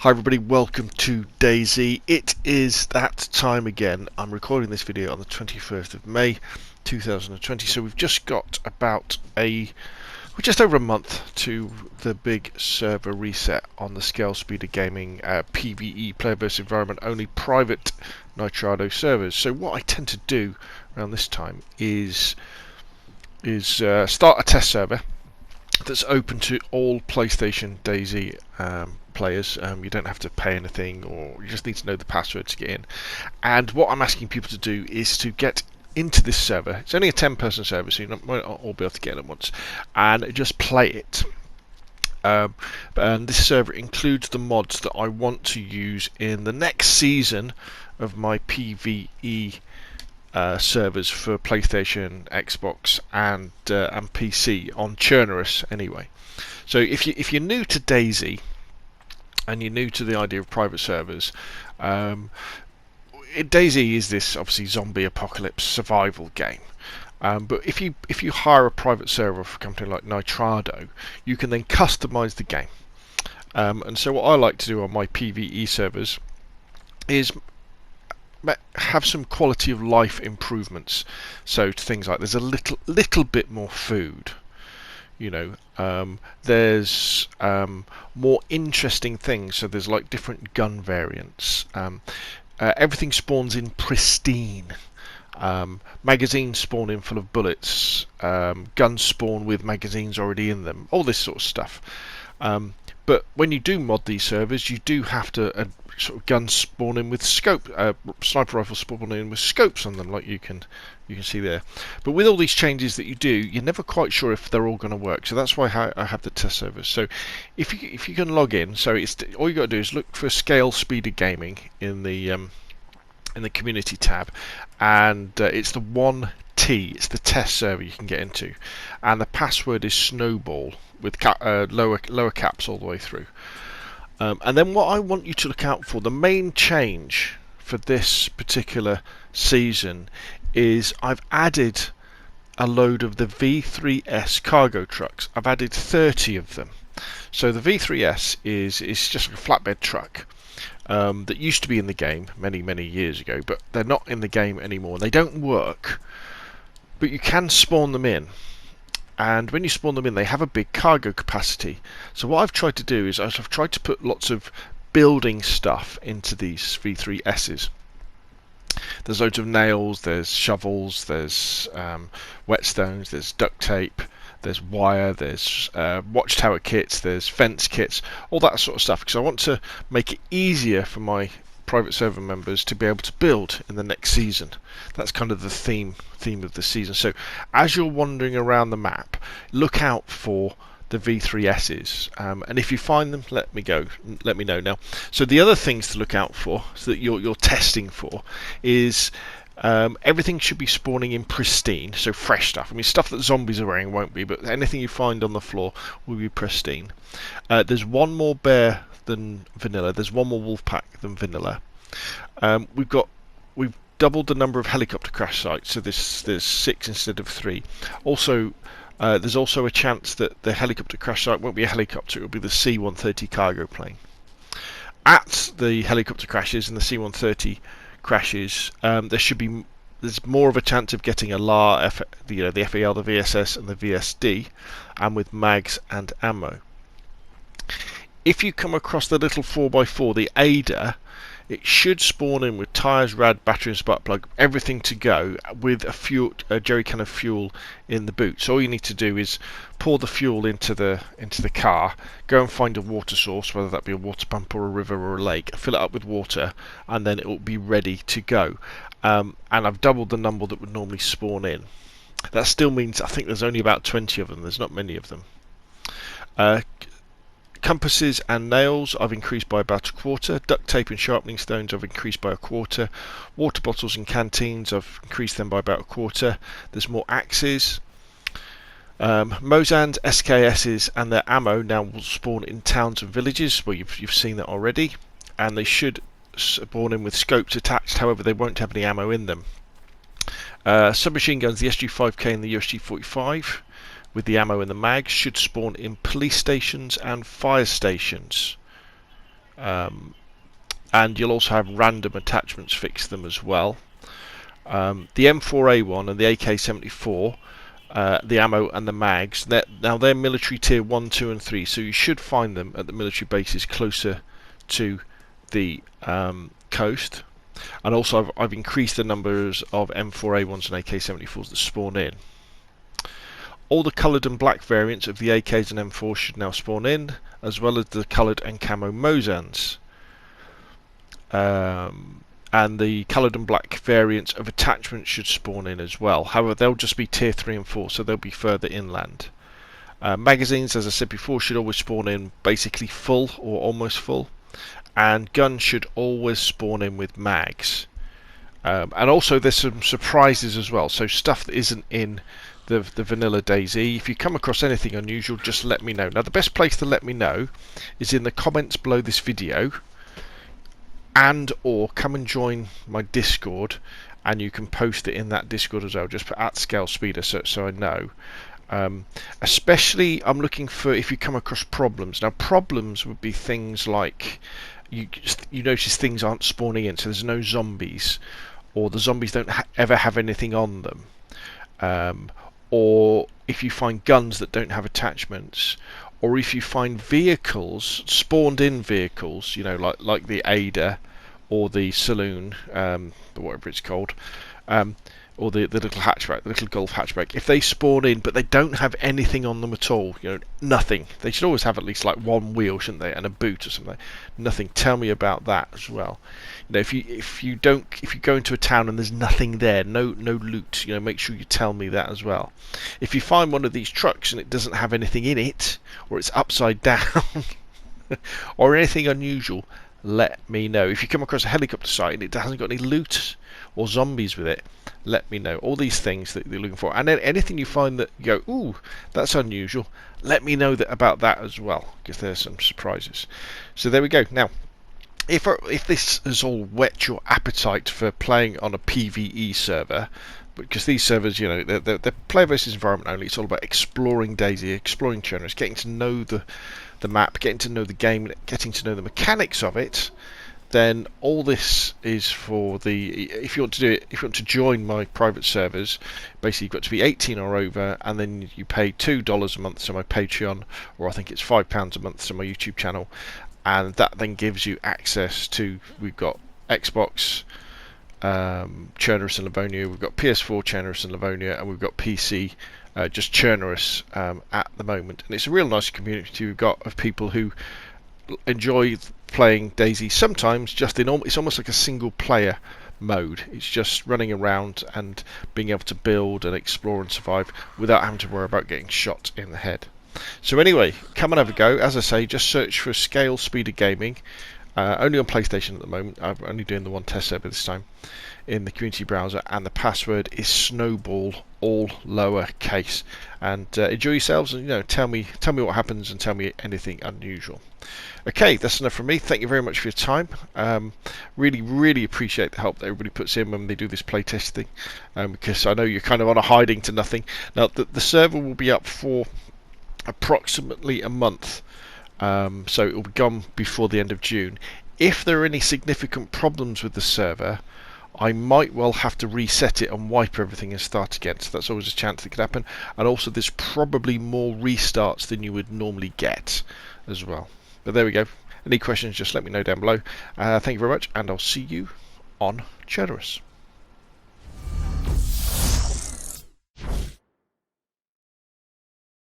Hi everybody, welcome to DayZ. It is that time again. I'm recording this video on the 21st of May 2020, so we've just got just over a month to the big server reset on the Scalespeeder Gaming PvE player versus environment only private Nitrado servers. So what I tend to do around this time is start a test server that's open to all PlayStation DayZ players. You don't have to pay anything, or you just need to know the password to get in. And what I'm asking people to do is to get into this server. It's only a 10-person server, so you might not all be able to get in at once, and just play it. And this server includes the mods that I want to use in the next season of my PvE servers for PlayStation, Xbox, and PC on Churnerous anyway. So if you're new to DayZ and you're new to the idea of private servers, DayZ is this obviously zombie apocalypse survival game. But if you hire a private server for a company like Nitrado, you can then customize the game. And so what I like to do on my PvE servers is have some quality of life improvements. So things like there's a little bit more food, there's more interesting things. So there's like different gun variants. Everything spawns in pristine. Magazines spawn in full of bullets. Guns spawn with magazines already in them. All this sort of stuff. But when you do mod these servers, you do have to sort of guns spawn in with scope, sniper rifles spawn in with scopes on them, like you can see there. But with all these changes that you do, you're never quite sure if they're all going to work. So that's why I have the test servers. So if you can log in, so all you got to do is look for Scalespeeder Gaming in the community tab, and it's the 1T. It's the test server you can get into, and the password is snowball with lower caps all the way through. And then what I want you to look out for, the main change for this particular season, is I've added a load of the V3S cargo trucks. I've added 30 of them. So the V3S is just like a flatbed truck that used to be in the game many years ago, but they're not in the game anymore. They don't work, but you can spawn them in. And when you spawn them in, they have a big cargo capacity. So what I've tried to do is I've tried to put lots of building stuff into these V3Ss. There's loads of nails, there's shovels, there's whetstones, there's duct tape, there's wire, there's watchtower kits, there's fence kits, all that sort of stuff, because I want to make it easier for my private server members to be able to build in the next season. That's kind of the theme of the season. So as you're wandering around the map, look out for the V3Ss, and if you find them, let me know. Now, so the other things to look out for, so that you're testing for, is everything should be spawning in pristine, so fresh stuff. I mean, stuff that zombies are wearing won't be, but anything you find on the floor will be pristine. There's one more bear than vanilla. There's one more wolf pack than vanilla. We've doubled the number of helicopter crash sites, so there's 6 instead of 3. Also, there's also a chance that the helicopter crash site won't be a helicopter; it will be the C-130 cargo plane. At the helicopter crashes and the C-130 crashes, there's more of a chance of getting a LAR, the FAL, the VSS, and the VSD, and with mags and ammo. If you come across the little 4x4, the Ada, it should spawn in with tyres, rad, battery, and spark plug, everything to go, with a jerry can of fuel in the boot. So all you need to do is pour the fuel into the car, go and find a water source, whether that be a water pump or a river or a lake, fill it up with water, and then it will be ready to go. And I've doubled the number that would normally spawn in. That still means I think there's only about 20 of them. There's not many of them. Compasses and nails I've increased by about a quarter. Duct tape and sharpening stones I've increased by a quarter. Water bottles and canteens I've increased them by about a quarter. There's more axes. Mosans, SKSs and their ammo now will spawn in towns and villages. Well, you've seen that already, and they should spawn in with scopes attached. However, they won't have any ammo in them. Submachine guns, the SG-5K and the USG-45. with the ammo and the mags should spawn in police stations and fire stations. and you'll also have random attachments fix them as well. The M4A1 and the AK-74, the ammo and the mags, now they're military tier 1, 2 and 3, so you should find them at the military bases closer to the coast. And also I've increased the numbers of M4A1s and AK-74s that spawn in. All the coloured and black variants of the AKs and M4s should now spawn in, as well as the coloured and camo Mosans. And the coloured and black variants of attachments should spawn in as well. However, they'll just be tier 3 and 4, so they'll be further inland. Magazines, as I said before, should always spawn in basically full or almost full. And guns should always spawn in with mags. And also there's some surprises as well, so stuff that isn't in the vanilla DayZ. If you come across anything unusual, just let me know. Now the best place to let me know is in the comments below this video, and or come and join my Discord, and you can post it in that Discord as well. Just put @Scalespeeder so I know. Especially I'm looking for if you come across problems. Now problems would be things like you notice things aren't spawning in, so there's no zombies, or the zombies don't ever have anything on them, or if you find guns that don't have attachments, or if you find vehicles, spawned in vehicles, you know, like the Ada or the Saloon, whatever it's called, or the little hatchback, the little Golf hatchback, if they spawn in but they don't have anything on them at all, you know, nothing. They should always have at least like one wheel, shouldn't they, and a boot or something. Nothing. Tell me about that as well. You know, if you go into a town and there's nothing there, no loot, you know, make sure you tell me that as well. If you find one of these trucks and it doesn't have anything in it, or it's upside down, or anything unusual, let me know. If you come across a helicopter site and it hasn't got any loot or zombies with it, let me know. All these things that you're looking for, and then anything you find that you go, ooh, that's unusual, let me know about that as well, because there's some surprises. So there we go. Now, if this has all whet your appetite for playing on a PvE server, because these servers, you know, they're player versus environment only. It's all about exploring DayZ, exploring Chernarus, getting to know the map, getting to know the game, getting to know the mechanics of it. Then all this is for the, if you want to do it, if you want to join my private servers, basically you've got to be 18 or over, and then you pay $2 a month to my Patreon, or I think it's £5 a month to my YouTube channel, and that then gives you access to, we've got Xbox, Chernarus and Livonia, we've got PS4 Chernarus and Livonia, and we've got PC just Chernarus at the moment. And it's a real nice community we've got of people who enjoy playing DayZ, sometimes just in it's almost like a single player mode. It's just running around and being able to build and explore and survive without having to worry about getting shot in the head. So anyway, come and have a go. As I say, just search for Scalespeeder Gaming, only on PlayStation at the moment. I'm only doing the one test server this time in the community browser, and the password is snowball, all lower case. And enjoy yourselves, and you know, tell me what happens, and tell me anything unusual. Okay, that's enough from me. Thank you very much for your time. Really appreciate the help that everybody puts in when they do this playtest thing, because I know you're kind of on a hiding to nothing. Now the server will be up for approximately a month, so it will be gone before the end of June. If there are any significant problems with the server, I might well have to reset it and wipe everything and start again, so that's always a chance that could happen. And also there's probably more restarts than you would normally get as well. But there we go. Any questions, just let me know down below. Thank you very much, and I'll see you on Chernarus.